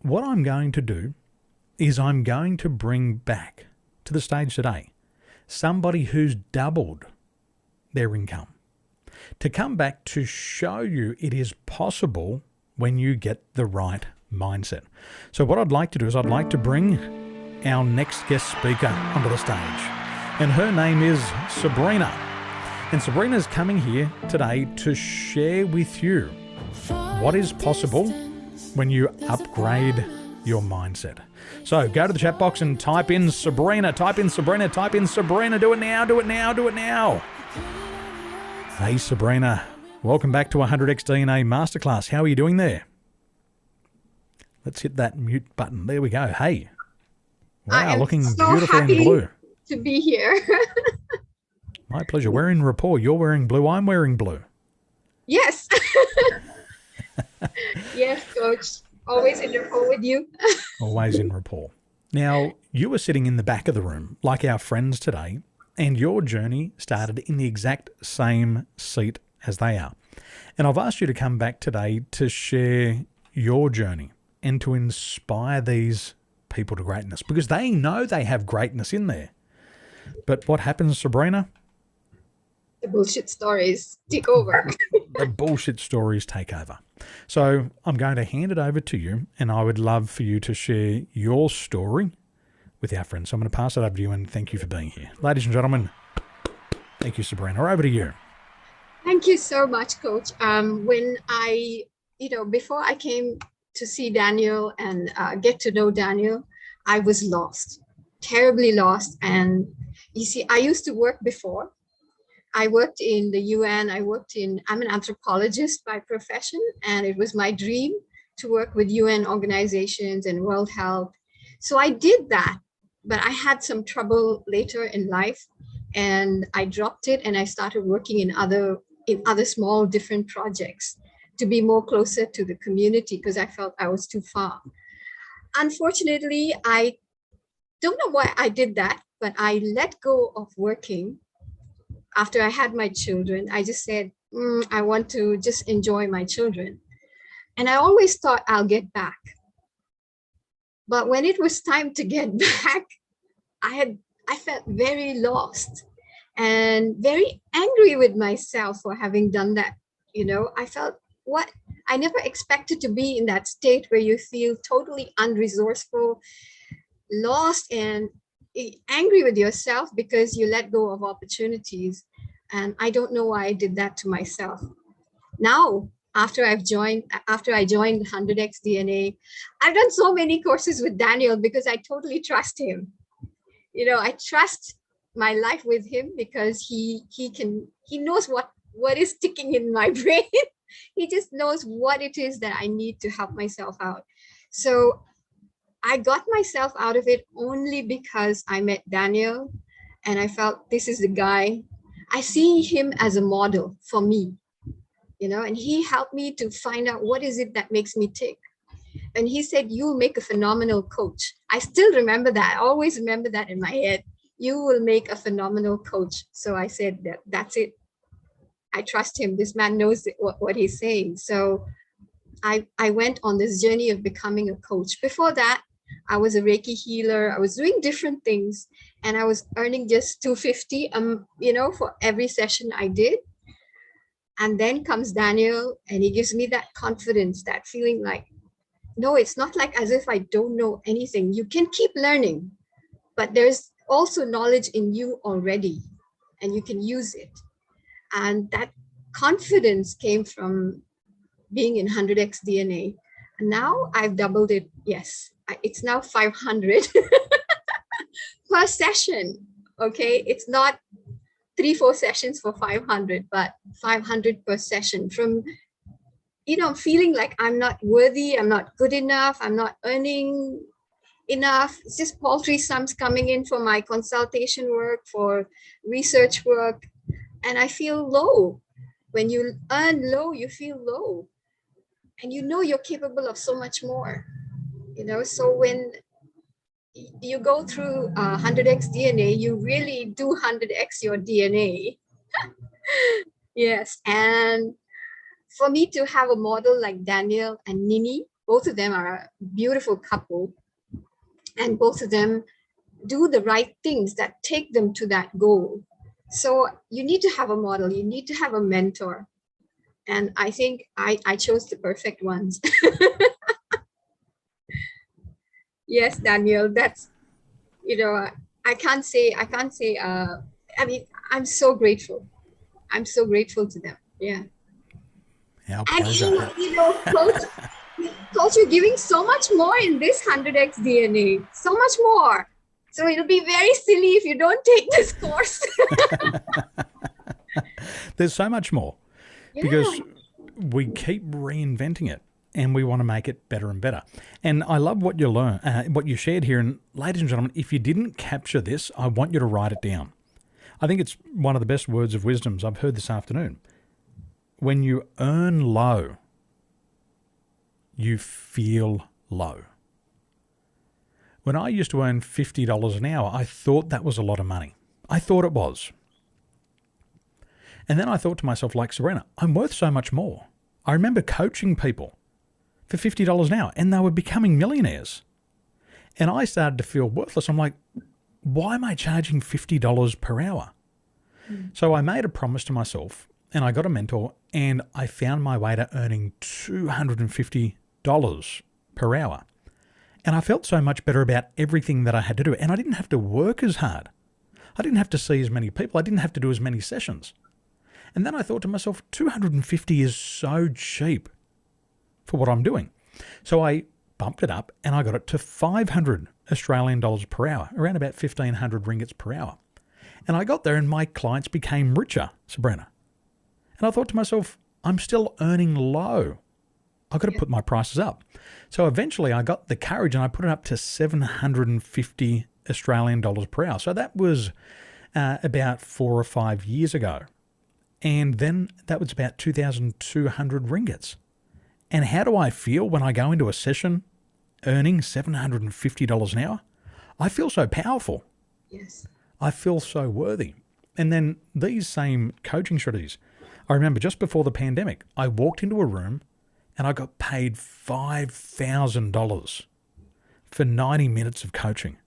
what I'm going to do is I'm going to bring back to the stage today somebody who's doubled their income to come back to show you it is possible when you get the right mindset. So what I'd like to do is I'd like to bring our next guest speaker onto the stage, and her name is Sabrina. And Sabrina's coming here today to share with you what is possible when you upgrade your mindset. So go to the chat box and type in Sabrina, type in Sabrina, type in Sabrina. Do it now, do it now, do it now. Hey Sabrina, welcome back to 100x DNA Masterclass. How are you doing there? Let's hit that mute button. There we go. Hey. Wow, looking so beautiful in blue. To be here. My pleasure. We're in rapport. You're wearing blue. I'm wearing blue. Yes. Yes, Coach. Always in rapport with you. Always in rapport. Now, you were sitting in the back of the room, like our friends today, and your journey started in the exact same seat as they are. And I've asked you to come back today to share your journey and to inspire these people to greatness, because they know they have greatness in there. But what happens, Sabrina? The bullshit stories take over. The bullshit stories take over. So I'm going to hand it over to you, and I would love for you to share your story with our friends. So I'm going to pass it over to you, and thank you for being here. Ladies and gentlemen, thank you, Sabrina. Over to you. Thank you so much, Coach. When I, before I came to see Daniel and get to know Daniel, I was lost, terribly lost. And you see, I used to work before. I worked in the UN. I'm an anthropologist by profession, and it was my dream to work with UN organizations and World Health. So I did that, but I had some trouble later in life, and I dropped it, and I started working in other small different projects to be more closer to the community, because I felt I was too far. Unfortunately, I don't know why I did that, but I let go of working. After I had my children, I just said, I want to just enjoy my children. And I always thought I'll get back. But when it was time to get back, I felt very lost and very angry with myself for having done that. I felt I never expected to be in that state where you feel totally unresourceful, lost, and angry with yourself because you let go of opportunities. And I don't know why I did that to myself. Now, after I joined 100x DNA, I've done so many courses with Daniel because I totally trust him. I trust my life with him because he knows what is sticking in my brain. He just knows what it is that I need to help myself out. So I got myself out of it only because I met Daniel, and I felt this is the guy. I see him as a model for me, and he helped me to find out what is it that makes me tick. And he said, you'll make a phenomenal coach. I still remember that. I always remember that in my head. You will make a phenomenal coach. So I said, that's it. I trust him. This man knows what he's saying. So I went on this journey of becoming a coach. Before that, I was a Reiki healer. I was doing different things, and I was earning just $250, for every session I did. And then comes Daniel, and he gives me that confidence, that feeling like, no, it's not like as if I don't know anything. You can keep learning, but there's also knowledge in you already, and you can use it. And that confidence came from being in 100x DNA. And now I've doubled it. Yes, it's now 500 per session. Okay, it's not 3-4 sessions for 500, but 500 per session. From feeling like I'm not worthy, I'm not good enough, I'm not earning enough. It's just paltry sums coming in for my consultation work, for research work, and I feel low. When you earn low, you feel low, and you're capable of so much more. So when you go through 100x DNA, you really do 100x your DNA. Yes. And for me to have a model like Daniel and Nini, both of them are a beautiful couple, and both of them do the right things that take them to that goal. So you need to have a model, you need to have a mentor. And I think I chose the perfect ones. Yes, Daniel, that's, I can't say, I mean, I'm so grateful. I'm so grateful to them. Yeah. Our And pleasure. Coach, you're giving so much more in this 100x DNA, so much more. So it'll be very silly if you don't take this course. There's so much more because we keep reinventing it and we want to make it better and better. And I love what you what you shared here. And ladies and gentlemen, if you didn't capture this, I want you to write it down. I think it's one of the best words of wisdoms I've heard this afternoon. When you earn low, you feel low. When I used to earn $50 an hour, I thought that was a lot of money. I thought it was. And then I thought to myself, like Sabrina, I'm worth so much more. I remember coaching people for $50 an hour and they were becoming millionaires. And I started to feel worthless. I'm like, why am I charging $50 per hour? So I made a promise to myself and I got a mentor and I found my way to earning $250 per hour. And I felt so much better about everything that I had to do. And I didn't have to work as hard. I didn't have to see as many people. I didn't have to do as many sessions. And then I thought to myself, 250 is so cheap for what I'm doing. So I bumped it up and I got it to 500 Australian dollars per hour, around about 1,500 ringgits per hour. And I got there and my clients became richer, Sabrina. And I thought to myself, I'm still earning low. I've got to put my prices up. So eventually I got the courage and I put it up to 750 Australian dollars per hour. So that was about 4 or 5 years ago. And then that was about 2,200 ringgits. And how do I feel when I go into a session earning $750 an hour? I feel so powerful. Yes. I feel so worthy. And then these same coaching strategies, I remember just before the pandemic, I walked into a room and I got paid $5,000 for 90 minutes of coaching.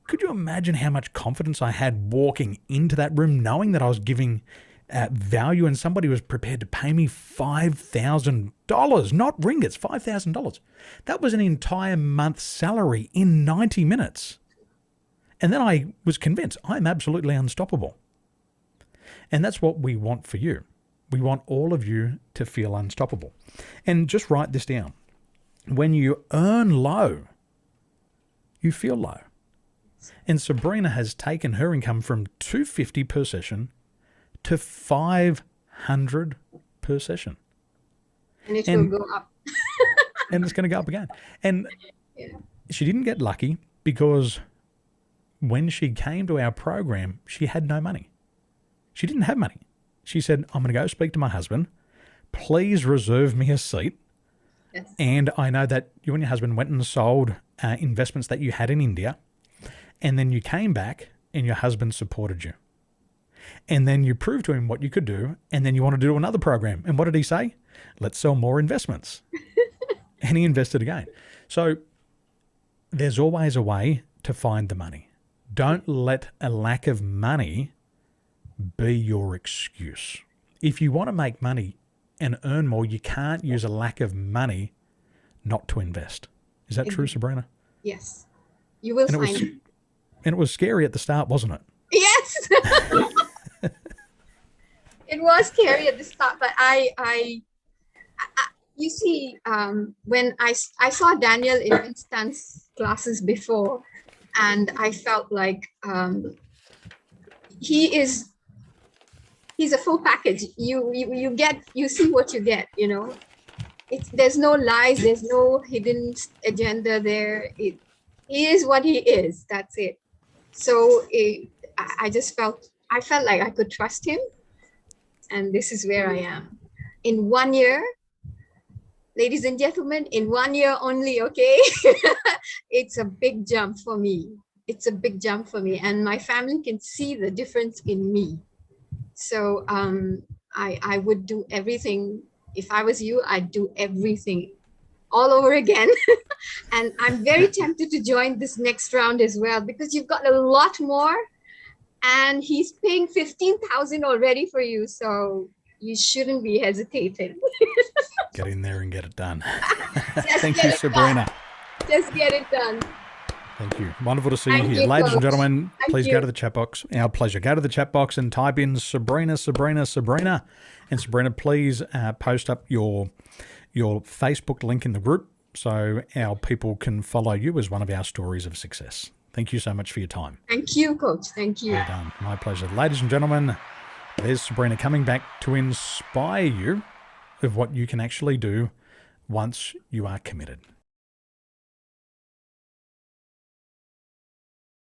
Could you imagine how much confidence I had walking into that room, knowing that I was giving value and somebody was prepared to pay me $5,000, not ringgits, $5,000. That was an entire month's salary in 90 minutes. And then I was convinced I'm absolutely unstoppable. And that's what we want for you. We want all of you to feel unstoppable. And just write this down. When you earn low, you feel low. And Sabrina has taken her income from $250 per session to $500 per session. And it will go up. And it's going to go up again. And she didn't get lucky because when she came to our program, she had no money. She didn't have money. She said, I'm going to go speak to my husband. Please reserve me a seat. Yes. And I know that you and your husband went and sold investments that you had in India. And then you came back and your husband supported you. And then you proved to him what you could do. And then you wanted to do another program. And what did he say? Let's sell more investments. And he invested again. So there's always a way to find the money. Don't let a lack of money be your excuse. If you want to make money and earn more, you can't use a lack of money not to invest. Is that true, Sabrina? Yes. You will find it. And it was scary at the start, wasn't it? Yes. It was scary at the start, but I you see, when I saw Daniel in instance classes before, and I felt like he's a full package. You see what you get, you know. There's no lies, there's no hidden agenda there. He is what he is. That's it. So I felt like I could trust him, and this is where I am. In 1 year, ladies and gentlemen, in 1 year only, okay? It's a big jump for me. It's a big jump for me, and my family can see the difference in me. So I would do everything. If I was you, I'd do everything all over again. And I'm very tempted to join this next round as well, because you've got a lot more, and he's paying 15,000 already for you. So you shouldn't be hesitating. Get in there and get it done. Just Thank get you, it Sabrina. done. Just get it done. Thank you. Wonderful to see you Thank here. you, Ladies and Coach. gentlemen, Thank please you. go to the chat box. Our pleasure. Go to the chat box and type in Sabrina, Sabrina, Sabrina. And Sabrina, please post up your Facebook link in the group so our people can follow you as one of our stories of success. Thank you so much for your time. Thank you, Coach. Thank you. Well done. My pleasure. Ladies and gentlemen, there's Sabrina coming back to inspire you of what you can actually do once you are committed.